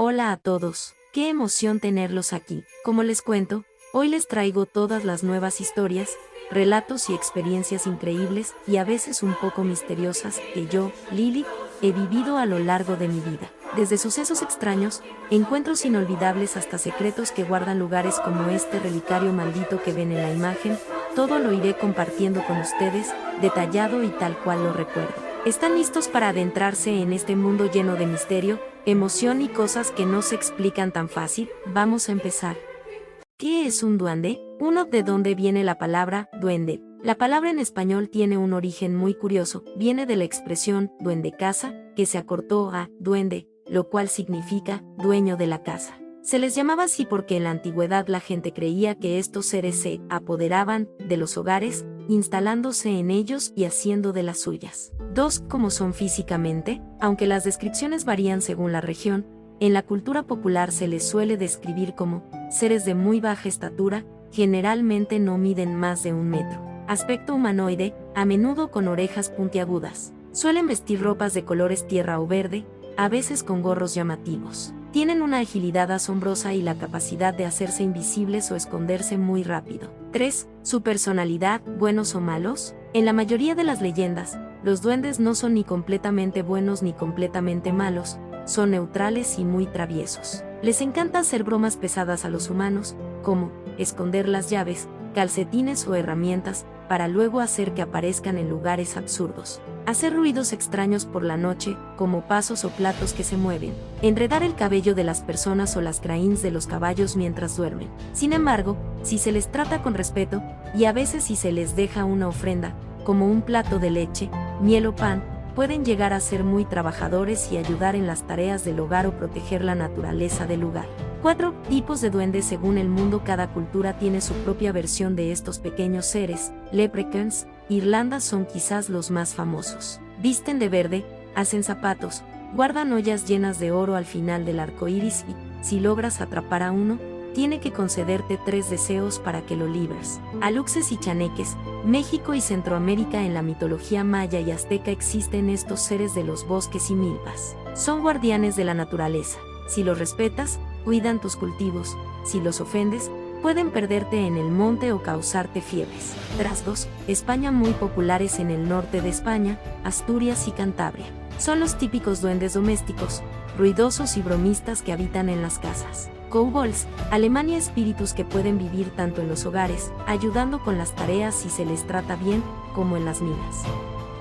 Hola a todos, qué emoción tenerlos aquí. Como les cuento, hoy les traigo todas las nuevas historias, relatos y experiencias increíbles y a veces un poco misteriosas que yo, Lily, he vivido a lo largo de mi vida. Desde sucesos extraños, encuentros inolvidables hasta secretos que guardan lugares como este relicario maldito que ven en la imagen, todo lo iré compartiendo con ustedes, detallado y tal cual lo recuerdo. ¿Están listos para adentrarse en este mundo lleno de misterio, emoción y cosas que no se explican tan fácil? Vamos a empezar. ¿Qué es un duende? ¿De dónde viene la palabra duende? La palabra en español tiene un origen muy curioso, viene de la expresión duende casa, que se acortó a duende, lo cual significa dueño de la casa. Se les llamaba así porque en la antigüedad la gente creía que estos seres se apoderaban de los hogares, instalándose en ellos y haciendo de las suyas. ¿Cómo son físicamente? Aunque las descripciones varían según la región, en la cultura popular se les suele describir como seres de muy baja estatura, generalmente no miden más de 1 metro. Aspecto humanoide, a menudo con orejas puntiagudas. Suelen vestir ropas de colores tierra o verde, a veces con gorros llamativos. Tienen una agilidad asombrosa y la capacidad de hacerse invisibles o esconderse muy rápido. Su personalidad, buenos o malos. En la mayoría de las leyendas, los duendes no son ni completamente buenos ni completamente malos, son neutrales y muy traviesos. Les encanta hacer bromas pesadas a los humanos, como esconder las llaves, calcetines o herramientas, para luego hacer que aparezcan en lugares absurdos. Hacer ruidos extraños por la noche, como pasos o platos que se mueven. Enredar el cabello de las personas o las crains de los caballos mientras duermen. Sin embargo, si se les trata con respeto, y a veces si se les deja una ofrenda, como un plato de leche, miel o pan, pueden llegar a ser muy trabajadores y ayudar en las tareas del hogar o proteger la naturaleza del lugar. 4 tipos de duendes. Según el mundo, cada cultura tiene su propia versión de estos pequeños seres. Leprechauns, Irlanda son quizás los más famosos. Visten de verde, hacen zapatos, guardan ollas llenas de oro al final del arco iris y, si logras atrapar a uno, tiene que concederte 3 deseos para que lo libres. Aluxes y chaneques, México y Centroamérica. En la mitología maya y azteca existen estos seres de los bosques y milpas. Son guardianes de la naturaleza. Si los respetas, cuidan tus cultivos. Si los ofendes, pueden perderte en el monte o causarte fiebres. Trasgos, España, muy populares en el norte de España, Asturias y Cantabria. Son los típicos duendes domésticos, ruidosos y bromistas que habitan en las casas. Kobolds, Alemania, espíritus que pueden vivir tanto en los hogares, ayudando con las tareas si se les trata bien, como en las minas.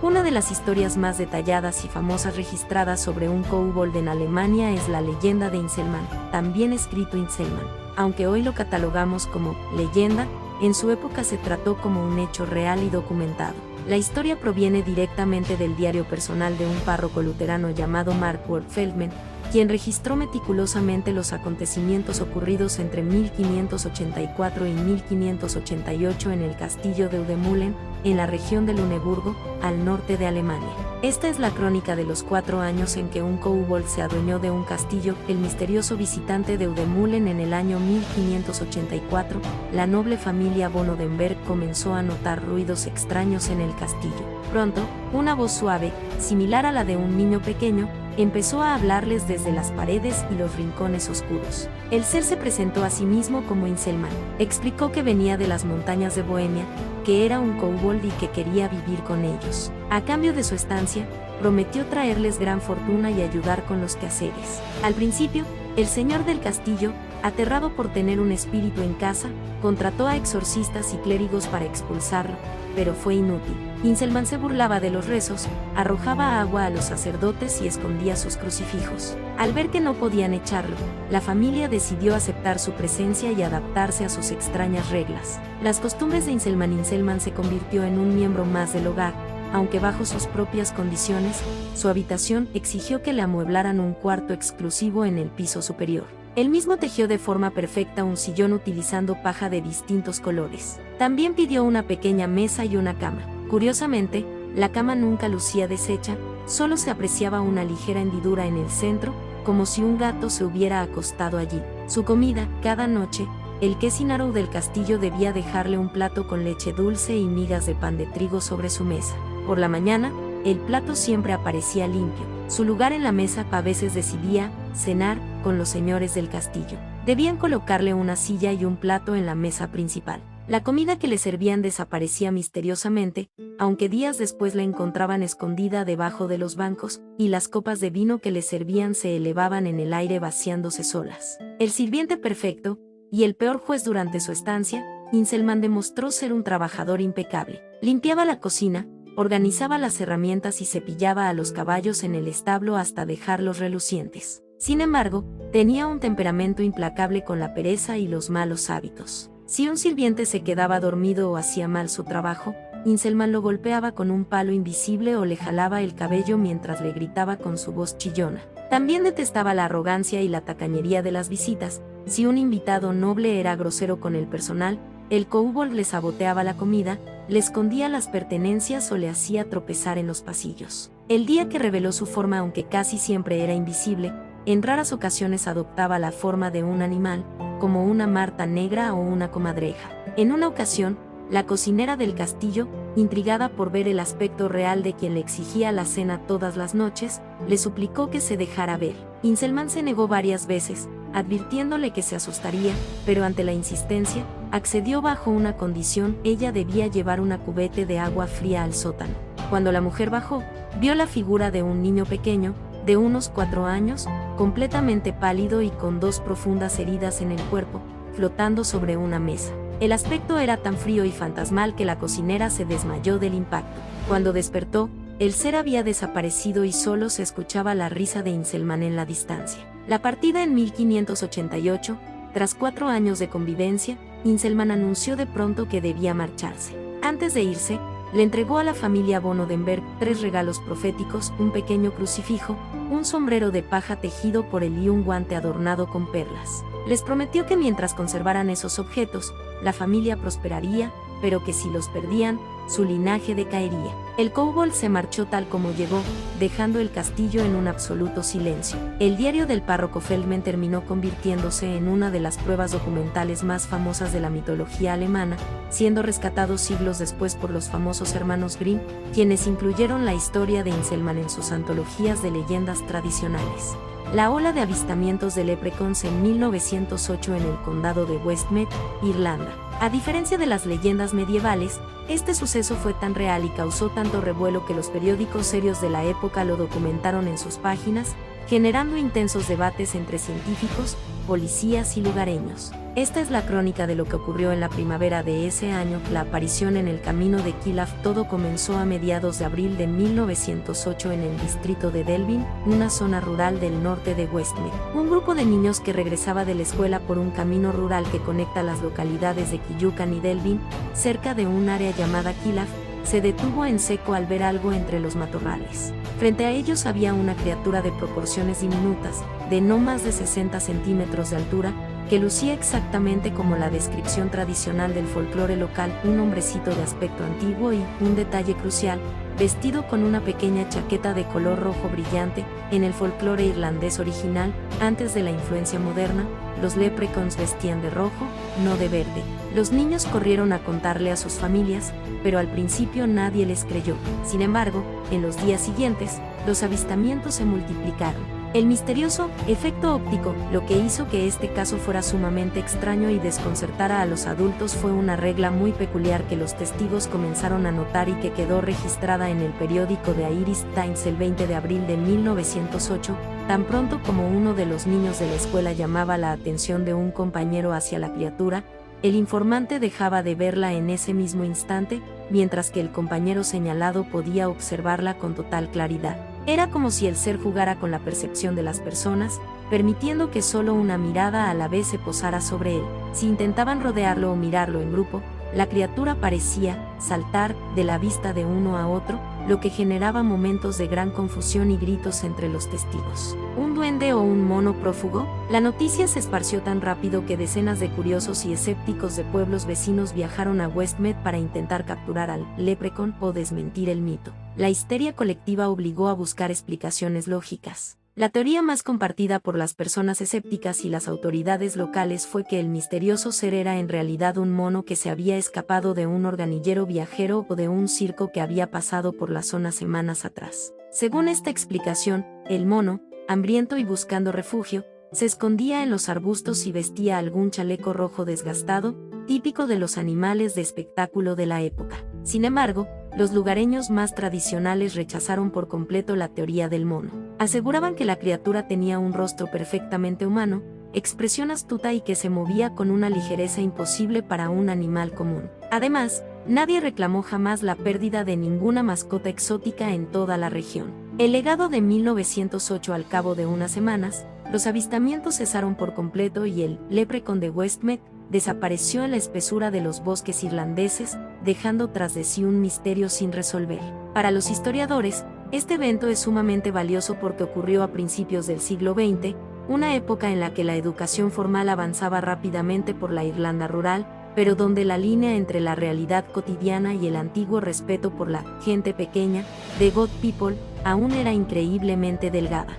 Una de las historias más detalladas y famosas registradas sobre un kobold en Alemania es la leyenda de Inselman, también escrito Inselman. Aunque hoy lo catalogamos como leyenda, en su época se trató como un hecho real y documentado. La historia proviene directamente del diario personal de un párroco luterano llamado Mark Ward Feldman, quien registró meticulosamente los acontecimientos ocurridos entre 1584 y 1588 en el castillo de Udemullen, en la región de Luneburgo, al norte de Alemania. Esta es la crónica de los 4 años en que un kobold se adueñó de un castillo. El misterioso visitante de Udemullen. En el año 1584, la noble familia von Odenberg comenzó a notar ruidos extraños en el castillo. Pronto, una voz suave, similar a la de un niño pequeño, empezó a hablarles desde las paredes y los rincones oscuros. El ser se presentó a sí mismo como Inselman. Explicó que venía de las montañas de Bohemia, que era un kobold y que quería vivir con ellos. A cambio de su estancia, prometió traerles gran fortuna y ayudar con los quehaceres. Al principio, el señor del castillo, aterrado por tener un espíritu en casa, contrató a exorcistas y clérigos para expulsarlo, pero fue inútil. Inselman se burlaba de los rezos, arrojaba agua a los sacerdotes y escondía sus crucifijos. Al ver que no podían echarlo, la familia decidió aceptar su presencia y adaptarse a sus extrañas reglas. Las costumbres de Inselman. Inselman se convirtió en un miembro más del hogar, aunque bajo sus propias condiciones. Su habitación exigió que le amueblaran un cuarto exclusivo en el piso superior. Él mismo tejió de forma perfecta un sillón utilizando paja de distintos colores. También pidió una pequeña mesa y una cama. Curiosamente, la cama nunca lucía deshecha, solo se apreciaba una ligera hendidura en el centro, como si un gato se hubiera acostado allí. Su comida, cada noche, el Quesinaro del castillo debía dejarle un plato con leche dulce y migas de pan de trigo sobre su mesa. Por la mañana, el plato siempre aparecía limpio. Su lugar en la mesa a veces decidía cenar con los señores del castillo. Debían colocarle una silla y un plato en la mesa principal. La comida que le servían desaparecía misteriosamente, aunque días después la encontraban escondida debajo de los bancos, y las copas de vino que le servían se elevaban en el aire vaciándose solas. El sirviente perfecto, y el peor juez durante su estancia, Inselman demostró ser un trabajador impecable. Limpiaba la cocina, organizaba las herramientas y cepillaba a los caballos en el establo hasta dejarlos relucientes. Sin embargo, tenía un temperamento implacable con la pereza y los malos hábitos. Si un sirviente se quedaba dormido o hacía mal su trabajo, Inselman lo golpeaba con un palo invisible o le jalaba el cabello mientras le gritaba con su voz chillona. También detestaba la arrogancia y la tacañería de las visitas. Si un invitado noble era grosero con el personal, el kobold le saboteaba la comida, le escondía las pertenencias o le hacía tropezar en los pasillos. El día que reveló su forma, aunque casi siempre era invisible, en raras ocasiones adoptaba la forma de un animal, como una marta negra o una comadreja. En una ocasión, la cocinera del castillo, intrigada por ver el aspecto real de quien le exigía la cena todas las noches, le suplicó que se dejara ver. Inselman se negó varias veces, advirtiéndole que se asustaría, pero ante la insistencia, accedió bajo una condición: ella debía llevar una cubeta de agua fría al sótano. Cuando la mujer bajó, vio la figura de un niño pequeño, de unos 4 años, completamente pálido y con 2 profundas heridas en el cuerpo, flotando sobre una mesa. El aspecto era tan frío y fantasmal que la cocinera se desmayó del impacto. Cuando despertó, el ser había desaparecido y solo se escuchaba la risa de Inselman en la distancia. La partida en 1588, tras 4 años de convivencia, Inselman anunció de pronto que debía marcharse. Antes de irse, le entregó a la familia von Odenberg 3 regalos proféticos: un pequeño crucifijo, un sombrero de paja tejido por él y un guante adornado con perlas. Les prometió que mientras conservaran esos objetos, la familia prosperaría, pero que si los perdían, su linaje decaería. El kobold se marchó tal como llegó, dejando el castillo en un absoluto silencio. El diario del párroco Feldman terminó convirtiéndose en una de las pruebas documentales más famosas de la mitología alemana, siendo rescatado siglos después por los famosos hermanos Grimm, quienes incluyeron la historia de Inselman en sus antologías de leyendas tradicionales. La ola de avistamientos de leprechauns en 1908 en el condado de Westmeath, Irlanda. A diferencia de las leyendas medievales, este suceso fue tan real y causó tanto revuelo que los periódicos serios de la época lo documentaron en sus páginas, generando intensos debates entre científicos, policías y lugareños. Esta es la crónica de lo que ocurrió en la primavera de ese año: la aparición en el camino de Kilaf. Todo comenzó a mediados de abril de 1908 en el distrito de Delvin, una zona rural del norte de Westmeath. Un grupo de niños que regresaba de la escuela por un camino rural que conecta las localidades de Killucan y Delvin, cerca de un área llamada Kilaf, se detuvo en seco al ver algo entre los matorrales. Frente a ellos había una criatura de proporciones diminutas, de no más de 60 centímetros de altura, que lucía exactamente como la descripción tradicional del folclore local: un hombrecito de aspecto antiguo y, un detalle crucial, vestido con una pequeña chaqueta de color rojo brillante. En el folclore irlandés original, antes de la influencia moderna, los leprechauns vestían de rojo, no de verde. Los niños corrieron a contarle a sus familias, pero al principio nadie les creyó. Sin embargo, en los días siguientes, los avistamientos se multiplicaron. El misterioso efecto óptico, lo que hizo que este caso fuera sumamente extraño y desconcertara a los adultos, fue una regla muy peculiar que los testigos comenzaron a notar y que quedó registrada en el periódico The Irish Times el 20 de abril de 1908. Tan pronto como uno de los niños de la escuela llamaba la atención de un compañero hacia la criatura, el informante dejaba de verla en ese mismo instante, mientras que el compañero señalado podía observarla con total claridad. Era como si el ser jugara con la percepción de las personas, permitiendo que solo una mirada a la vez se posara sobre él. Si intentaban rodearlo o mirarlo en grupo, la criatura parecía saltar de la vista de uno a otro, lo que generaba momentos de gran confusión y gritos entre los testigos. ¿Un duende o un mono prófugo? La noticia se esparció tan rápido que decenas de curiosos y escépticos de pueblos vecinos viajaron a Westmeath para intentar capturar al leprechaun o desmentir el mito. La histeria colectiva obligó a buscar explicaciones lógicas. La teoría más compartida por las personas escépticas y las autoridades locales fue que el misterioso ser era en realidad un mono que se había escapado de un organillero viajero o de un circo que había pasado por la zona semanas atrás. Según esta explicación, el mono, hambriento y buscando refugio, se escondía en los arbustos y vestía algún chaleco rojo desgastado, típico de los animales de espectáculo de la época. Sin embargo, los lugareños más tradicionales rechazaron por completo la teoría del mono. Aseguraban que la criatura tenía un rostro perfectamente humano, expresión astuta y que se movía con una ligereza imposible para un animal común. Además, nadie reclamó jamás la pérdida de ninguna mascota exótica en toda la región. El legado de 1908 al cabo de unas semanas, los avistamientos cesaron por completo y el Leprechaun de Westmeath desapareció en la espesura de los bosques irlandeses, dejando tras de sí un misterio sin resolver. Para los historiadores, este evento es sumamente valioso porque ocurrió a principios del siglo XX, una época en la que la educación formal avanzaba rápidamente por la Irlanda rural, pero donde la línea entre la realidad cotidiana y el antiguo respeto por la gente pequeña, the God People, aún era increíblemente delgada.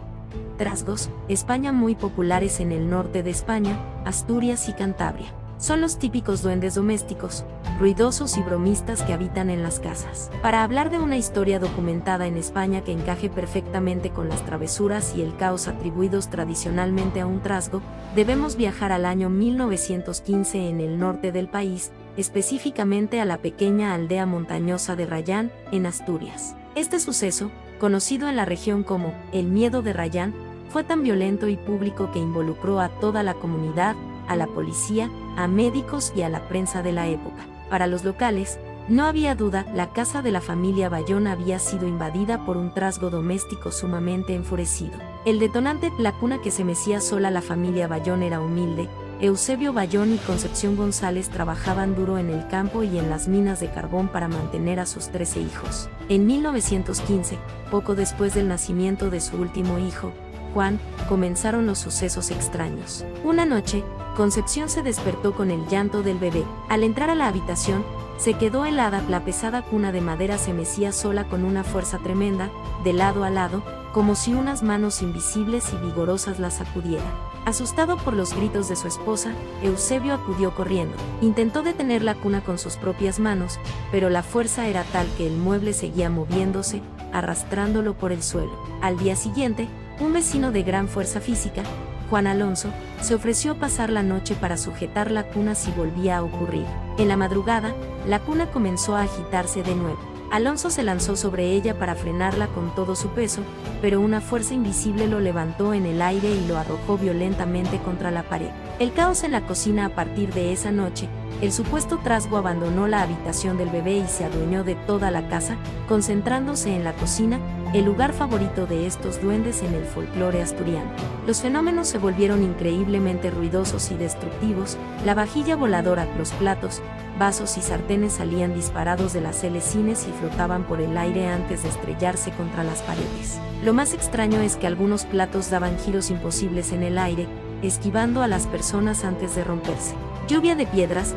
Trasgos, España muy populares en el norte de España, Asturias y Cantabria. Son los típicos duendes domésticos, ruidosos y bromistas que habitan en las casas. Para hablar de una historia documentada en España que encaje perfectamente con las travesuras y el caos atribuidos tradicionalmente a un trasgo, debemos viajar al año 1915 en el norte del país, específicamente a la pequeña aldea montañosa de Rayán, en Asturias. Este suceso, conocido en la región como el miedo de Rayán, fue tan violento y público que involucró a toda la comunidad, a la policía, a médicos y a la prensa de la época. Para los locales, no había duda, la casa de la familia Bayón había sido invadida por un trasgo doméstico sumamente enfurecido. El detonante, la cuna que se mecía sola la familia Bayón era humilde. Eusebio Bayón y Concepción González trabajaban duro en el campo y en las minas de carbón para mantener a sus 13 hijos. En 1915, poco después del nacimiento de su último hijo, Juan, comenzaron los sucesos extraños. Una noche, Concepción se despertó con el llanto del bebé. Al entrar a la habitación, se quedó helada. La pesada cuna de madera se mecía sola con una fuerza tremenda, de lado a lado, como si unas manos invisibles y vigorosas la sacudieran. Asustado por los gritos de su esposa, Eusebio acudió corriendo. Intentó detener la cuna con sus propias manos, pero la fuerza era tal que el mueble seguía moviéndose, arrastrándolo por el suelo. Al día siguiente, un vecino de gran fuerza física, Juan Alonso, se ofreció a pasar la noche para sujetar la cuna si volvía a ocurrir. En la madrugada, la cuna comenzó a agitarse de nuevo. Alonso se lanzó sobre ella para frenarla con todo su peso, pero una fuerza invisible lo levantó en el aire y lo arrojó violentamente contra la pared. El caos en la cocina. A partir de esa noche, el supuesto trasgo abandonó la habitación del bebé y se adueñó de toda la casa, concentrándose en la cocina, el lugar favorito de estos duendes en el folclore asturiano. Los fenómenos se volvieron increíblemente ruidosos y destructivos. La vajilla voladora, los platos, vasos y sartenes salían disparados de las celesines y flotaban por el aire antes de estrellarse contra las paredes. Lo más extraño es que algunos platos daban giros imposibles en el aire, esquivando a las personas antes de romperse. Lluvia de piedras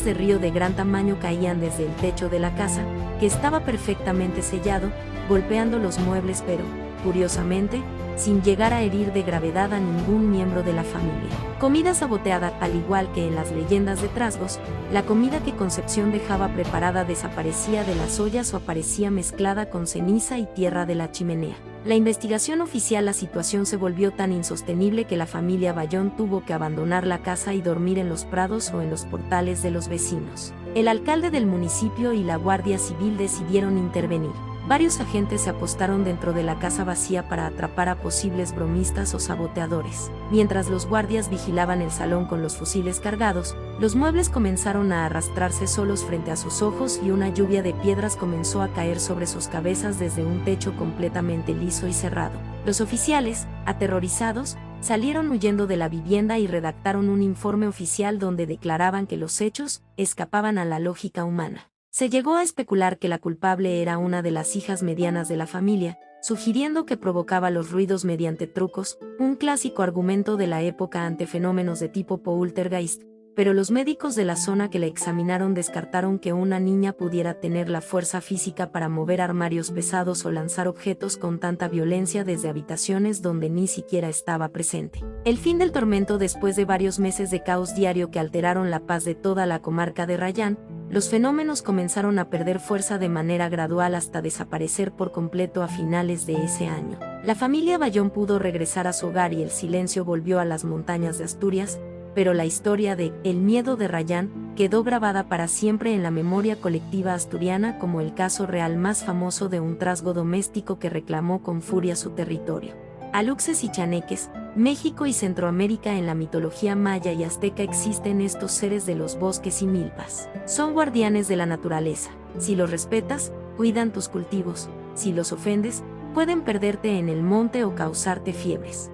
de río de gran tamaño caían desde el techo de la casa, que estaba perfectamente sellado, golpeando los muebles pero, curiosamente, sin llegar a herir de gravedad a ningún miembro de la familia. Comida saboteada. Al igual que en las leyendas de trasgos, la comida que Concepción dejaba preparada desaparecía de las ollas o aparecía mezclada con ceniza y tierra de la chimenea. La investigación oficial. La situación se volvió tan insostenible que la familia Bayón tuvo que abandonar la casa y dormir en los prados o en los portales de los vecinos. El alcalde del municipio y la Guardia Civil decidieron intervenir. Varios agentes se apostaron dentro de la casa vacía para atrapar a posibles bromistas o saboteadores. Mientras los guardias vigilaban el salón con los fusiles cargados, los muebles comenzaron a arrastrarse solos frente a sus ojos y una lluvia de piedras comenzó a caer sobre sus cabezas desde un techo completamente liso y cerrado. Los oficiales, aterrorizados, salieron huyendo de la vivienda y redactaron un informe oficial donde declaraban que los hechos escapaban a la lógica humana. Se llegó a especular que la culpable era una de las hijas medianas de la familia, sugiriendo que provocaba los ruidos mediante trucos, un clásico argumento de la época ante fenómenos de tipo poltergeist, pero los médicos de la zona que la examinaron descartaron que una niña pudiera tener la fuerza física para mover armarios pesados o lanzar objetos con tanta violencia desde habitaciones donde ni siquiera estaba presente. El fin del tormento. Después de varios meses de caos diario que alteraron la paz de toda la comarca de Rayán, los fenómenos comenzaron a perder fuerza de manera gradual hasta desaparecer por completo a finales de ese año. La familia Bayón pudo regresar a su hogar y el silencio volvió a las montañas de Asturias, pero la historia de El miedo de Rayán quedó grabada para siempre en la memoria colectiva asturiana como el caso real más famoso de un trasgo doméstico que reclamó con furia su territorio. Aluxes y chaneques, México y Centroamérica. En la mitología maya y azteca existen estos seres de los bosques y milpas. Son guardianes de la naturaleza. Si los respetas, cuidan tus cultivos. Si los ofendes, pueden perderte en el monte o causarte fiebres.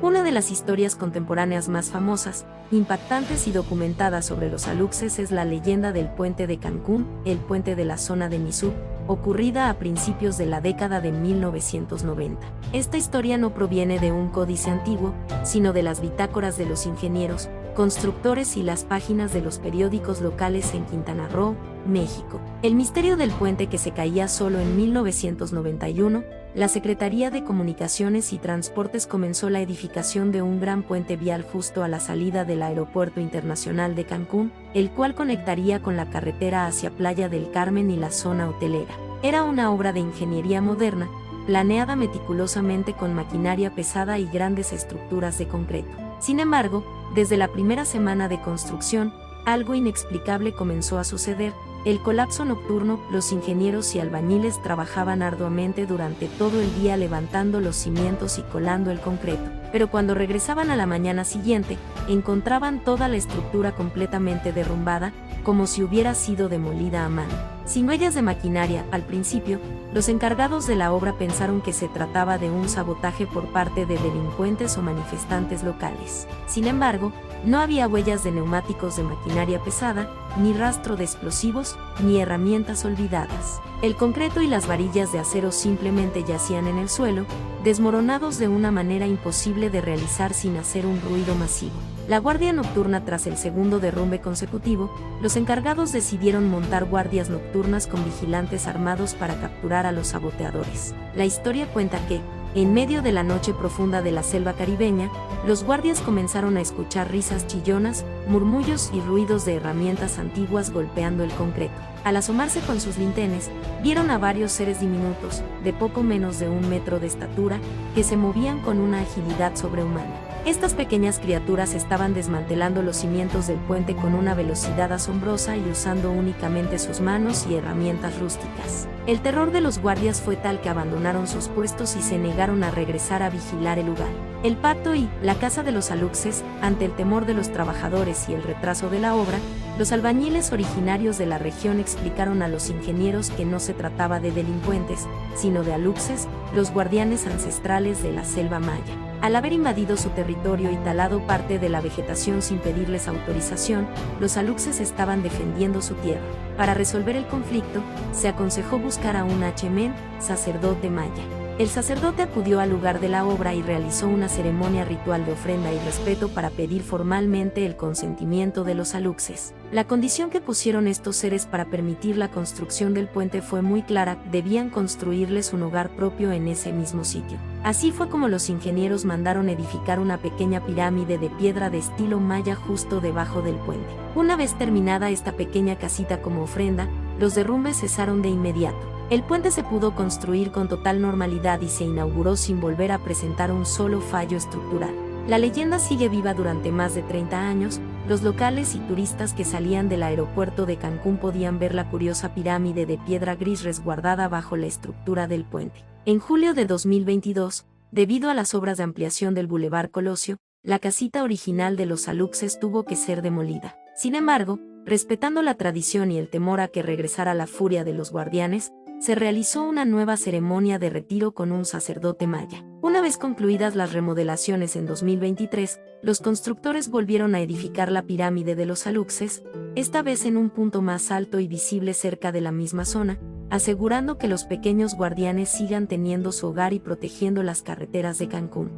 Una de las historias contemporáneas más famosas, impactantes y documentadas sobre los aluxes es la leyenda del puente de Cancún, el puente de la zona de Misú, ocurrida a principios de la década de 1990. Esta historia no proviene de un códice antiguo, sino de las bitácoras de los ingenieros, constructores y las páginas de los periódicos locales en Quintana Roo, México. El misterio del puente que se caía solo en 1991, la Secretaría de Comunicaciones y Transportes comenzó la edificación de un gran puente vial justo a la salida del Aeropuerto Internacional de Cancún, el cual conectaría con la carretera hacia Playa del Carmen y la zona hotelera. Era una obra de ingeniería moderna, planeada meticulosamente con maquinaria pesada y grandes estructuras de concreto. Sin embargo, desde la primera semana de construcción, algo inexplicable comenzó a suceder. El colapso nocturno. Los ingenieros y albañiles trabajaban arduamente durante todo el día levantando los cimientos y colando el concreto, pero cuando regresaban a la mañana siguiente, encontraban toda la estructura completamente derrumbada, como si hubiera sido demolida a mano. Sin huellas de maquinaria, al principio, los encargados de la obra pensaron que se trataba de un sabotaje por parte de delincuentes o manifestantes locales. Sin embargo, no había huellas de neumáticos de maquinaria pesada, ni rastro de explosivos, ni herramientas olvidadas. El concreto y las varillas de acero simplemente yacían en el suelo, desmoronados de una manera imposible de realizar sin hacer un ruido masivo. La guardia nocturna. Tras el segundo derrumbe consecutivo, los encargados decidieron montar guardias nocturnas con vigilantes armados para capturar a los saboteadores. La historia cuenta que, en medio de la noche profunda de la selva caribeña, los guardias comenzaron a escuchar risas chillonas, murmullos y ruidos de herramientas antiguas golpeando el concreto. Al asomarse con sus linternas, vieron a varios seres diminutos, de poco menos de 1 metro de estatura, que se movían con una agilidad sobrehumana. Estas pequeñas criaturas estaban desmantelando los cimientos del puente con una velocidad asombrosa y usando únicamente sus manos y herramientas rústicas. El terror de los guardias fue tal que abandonaron sus puestos y se negaron a regresar a vigilar el lugar. El pacto y la casa de los aluxes. Ante el temor de los trabajadores y el retraso de la obra, los albañiles originarios de la región explicaron a los ingenieros que no se trataba de delincuentes, sino de aluxes, los guardianes ancestrales de la selva maya. Al haber invadido su territorio y talado parte de la vegetación sin pedirles autorización, los aluxes estaban defendiendo su tierra. Para resolver el conflicto, se aconsejó buscar a un H-men, sacerdote maya. El sacerdote acudió al lugar de la obra y realizó una ceremonia ritual de ofrenda y respeto para pedir formalmente el consentimiento de los aluxes. La condición que pusieron estos seres para permitir la construcción del puente fue muy clara: debían construirles un hogar propio en ese mismo sitio. Así fue como los ingenieros mandaron edificar una pequeña pirámide de piedra de estilo maya justo debajo del puente. Una vez terminada esta pequeña casita como ofrenda, los derrumbes cesaron de inmediato. El puente se pudo construir con total normalidad y se inauguró sin volver a presentar un solo fallo estructural. La leyenda sigue viva durante más de 30 años. Los locales y turistas que salían del aeropuerto de Cancún podían ver la curiosa pirámide de piedra gris resguardada bajo la estructura del puente. En julio de 2022, debido a las obras de ampliación del Boulevard Colosio, la casita original de los aluxes tuvo que ser demolida. Sin embargo, respetando la tradición y el temor a que regresara la furia de los guardianes, se realizó una nueva ceremonia de retiro con un sacerdote maya. Una vez concluidas las remodelaciones en 2023, los constructores volvieron a edificar la pirámide de los aluxes, esta vez en un punto más alto y visible cerca de la misma zona, asegurando que los pequeños guardianes sigan teniendo su hogar y protegiendo las carreteras de Cancún.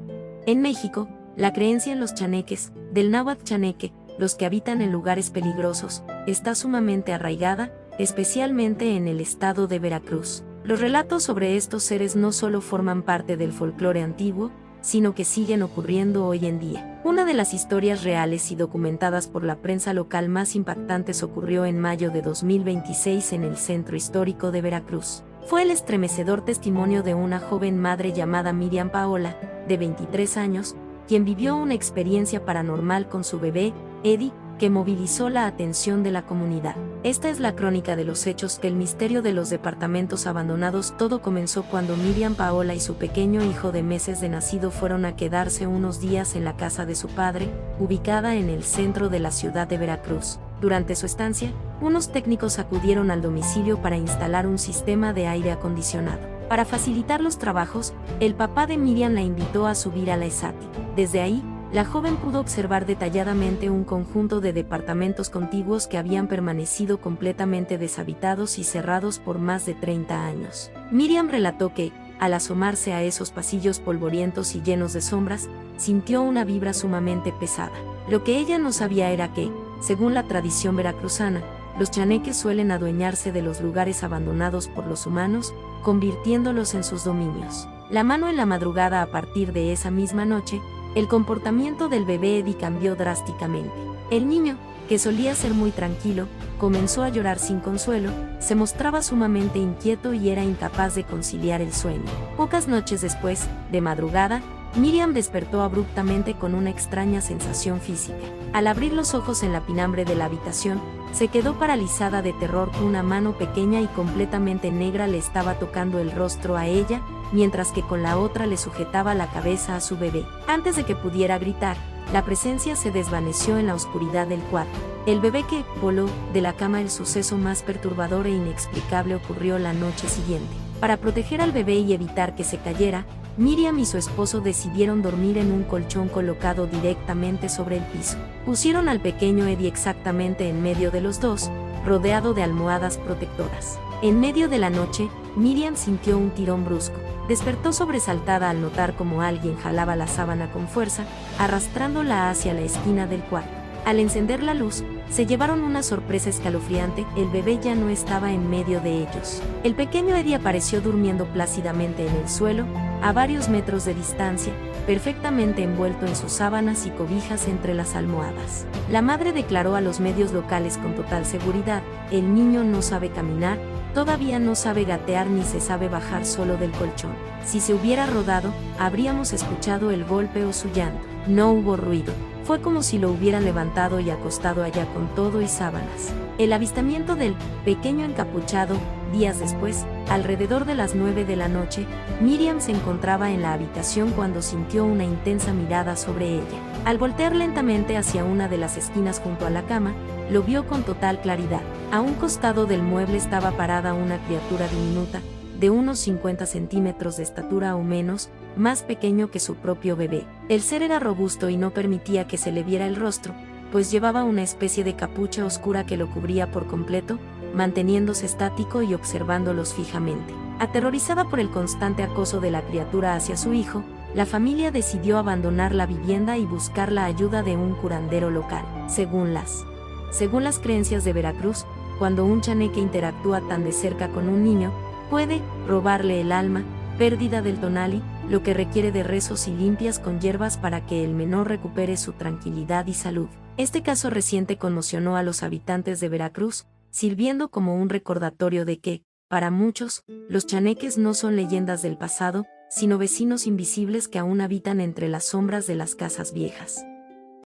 En México, la creencia en los chaneques, del náhuatl chaneque, los que habitan en lugares peligrosos, está sumamente arraigada, especialmente en el estado de Veracruz. Los relatos sobre estos seres no solo forman parte del folclore antiguo, sino que siguen ocurriendo hoy en día. Una de las historias reales y documentadas por la prensa local más impactantes ocurrió en mayo de 2026 en el centro histórico de Veracruz. Fue el estremecedor testimonio de una joven madre llamada Miriam Paola, de 23 años, quien vivió una experiencia paranormal con su bebé, Eddie, que movilizó la atención de la comunidad. Esta es la crónica de los hechos que el misterio de los departamentos abandonados. Todo comenzó cuando Miriam Paola y su pequeño hijo de meses de nacido fueron a quedarse unos días en la casa de su padre, ubicada en el centro de la ciudad de Veracruz. Durante su estancia, unos técnicos acudieron al domicilio para instalar un sistema de aire acondicionado. Para facilitar los trabajos, el papá de Miriam la invitó a subir a la ESATI. Desde ahí, la joven pudo observar detalladamente un conjunto de departamentos contiguos que habían permanecido completamente deshabitados y cerrados por más de 30 años. Miriam relató que, al asomarse a esos pasillos polvorientos y llenos de sombras, sintió una vibra sumamente pesada. Lo que ella no sabía era que, según la tradición veracruzana, los chaneques suelen adueñarse de los lugares abandonados por los humanos, convirtiéndolos en sus dominios. La mano en la madrugada. A partir de esa misma noche, el comportamiento del bebé Eddie cambió drásticamente. El niño, que solía ser muy tranquilo, comenzó a llorar sin consuelo, se mostraba sumamente inquieto y era incapaz de conciliar el sueño. Pocas noches después, de madrugada, Miriam despertó abruptamente con una extraña sensación física. Al abrir los ojos en la pinambre de la habitación, se quedó paralizada de terror. Una mano pequeña y completamente negra le estaba tocando el rostro a ella, mientras que con la otra le sujetaba la cabeza a su bebé. Antes de que pudiera gritar, la presencia se desvaneció en la oscuridad del cuarto. El bebé que voló de la cama. El suceso más perturbador e inexplicable ocurrió la noche siguiente. Para proteger al bebé y evitar que se cayera, Miriam y su esposo decidieron dormir en un colchón colocado directamente sobre el piso. Pusieron al pequeño Eddie exactamente en medio de los dos, rodeado de almohadas protectoras. En medio de la noche, Miriam sintió un tirón brusco. Despertó sobresaltada al notar cómo alguien jalaba la sábana con fuerza, arrastrándola hacia la esquina del cuarto. Al encender la luz, se llevaron una sorpresa escalofriante. El bebé ya no estaba en medio de ellos. El pequeño Eddie apareció durmiendo plácidamente en el suelo, a varios metros de distancia, perfectamente envuelto en sus sábanas y cobijas entre las almohadas. La madre declaró a los medios locales con total seguridad: el niño no sabe caminar, todavía no sabe gatear ni se sabe bajar solo del colchón. Si se hubiera rodado, habríamos escuchado el golpe o su llanto. No hubo ruido. Fue como si lo hubieran levantado y acostado allá con todo y sábanas. El avistamiento del pequeño encapuchado. Días después, alrededor de las 9 de la noche, Miriam se encontraba en la habitación cuando sintió una intensa mirada sobre ella. Al voltear lentamente hacia una de las esquinas junto a la cama, lo vio con total claridad. A un costado del mueble estaba parada una criatura diminuta, de unos 50 centímetros de estatura o menos, más pequeño que su propio bebé. El ser era robusto y no permitía que se le viera el rostro, pues llevaba una especie de capucha oscura que lo cubría por completo, manteniéndose estático y observándolos fijamente. Aterrorizada por el constante acoso de la criatura hacia su hijo, la familia decidió abandonar la vivienda y buscar la ayuda de un curandero local. Según las creencias de Veracruz, cuando un chaneque interactúa tan de cerca con un niño, puede robarle el alma, pérdida del tonali, lo que requiere de rezos y limpias con hierbas para que el menor recupere su tranquilidad y salud. Este caso reciente conmocionó a los habitantes de Veracruz, sirviendo como un recordatorio de que, para muchos, los chaneques no son leyendas del pasado, sino vecinos invisibles que aún habitan entre las sombras de las casas viejas.